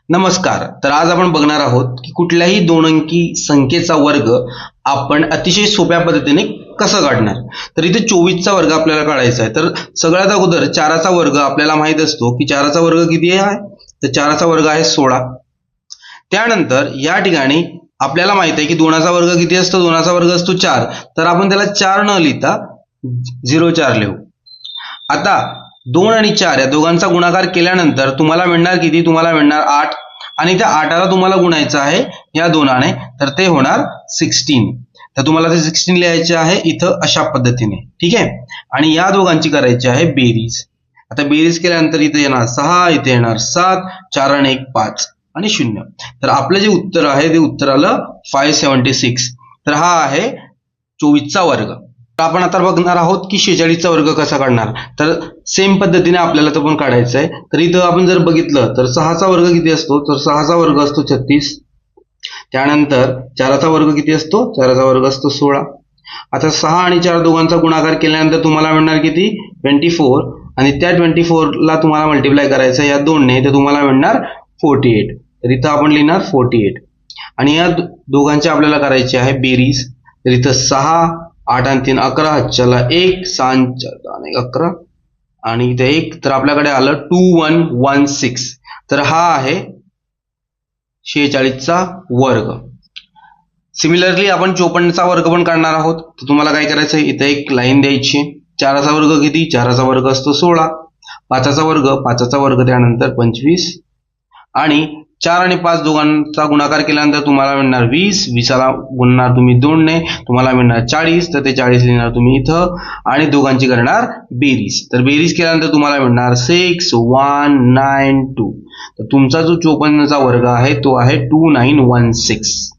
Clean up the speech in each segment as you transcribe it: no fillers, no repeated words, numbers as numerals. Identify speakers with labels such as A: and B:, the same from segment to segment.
A: नमस्कार. तर आज आपण बघणार आहोत की कुठल्याही दोन अंकी संख्येचा वर्ग आपण अतिशय सोप्या पद्धतीने कसं काढणार. तर इथे 24चा वर्ग आपल्याला काढायचा आहे. तर सगळ्यात अगोदर 4चा वर्ग आपल्याला माहित असतो की 4चा वर्ग किती आहे. तर 4चा वर्ग आहे 16. त्यानंतर या ठिकाणी आपल्याला माहित आहे की 2चा वर्ग किती असतो. 2चा वर्ग असतो 4. तर आपण त्याला 4 न लिहिता 0,4 लिहू. आता 2 आणि 4 या दोघांचा गुणाकार केल्यानंतर तुम्हाला मिळणार किती. तुम्हाला मिळणार 8 आणि त्या 8ला तुम्हाला गुणायचं आहे या 2ने. तर ते होणार 16. तर तुम्हाला ते 16 लिहायचे आहे इथं अशा पद्धतीने. ठीक आहे. आणि या दोघांची करायची आहे बेरीज. आता बेरीज केल्यानंतर इथे येणार 6, इथे येणार 7, 4 आणि 1 5 आणि 0. तर आपलं जे उत्तर आहे ते उत्तर आलं 576. तर हा आहे 24चा वर्ग. आपण आता बघणार आहोत की 46चा वर्ग कसा काढणार. तर सेम पद्धतीने आपल्याला तो पण काढायचा आहे. तर इथं आपण जर बघितलं तर 6चा वर्ग किती असतो. तर 6चा वर्ग असतो 36. त्यानंतर 4चा वर्ग किती असतो. 4चा वर्ग असतो 16. आता 6 आणि 4 दोघांचा गुणाकार केल्यानंतर तुम्हाला मिळणार किती 24. आणि त्या 24ला तुम्हाला मल्टिप्लाय करायचं या 2ने. तर तुम्हाला मिळणार 48. तर इथं आपण लिहिणार 48. आणि या दोघांची आपल्याला करायची आहे बेरीज. तर इथं 6, 8 आणि 3 11, चला 1, 6 आणि 11 आणि इथे 1. तर आपल्याकडे आलं 2116. तर हा आहे 46चा वर्ग. सिमिलरली आपण 54चा वर्ग पण काढणार आहोत. तर तुम्हाला काय करायचं इथे एक लाईन द्यायची. 4चा वर्ग किती. 4चा वर्ग असतो 16. 5चा वर्ग. 5चा वर्ग त्यानंतर 25 आणि 4 आणि 5 दोघांचा गुणाकार केल्यानंतर तुम्हाला मिळणार 20. 20ला गुणणार तुम्ही 2ने. तुम्हाला मिळणार 40. तर ते 40 लिहिणार तुम्ही इथं आणि दोघांची करणार बेरीज. तर बेरीज केल्यानंतर तुम्हाला मिळणार 6192. तर तुमचा जो 54चा वर्ग आहे तो आहे 2916.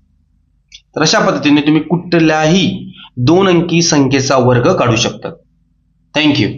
A: तर अशा पद्धतीने तुम्ही कुठल्याही दोन अंकी संख्येचा वर्ग काढू शकता. थँक्यू.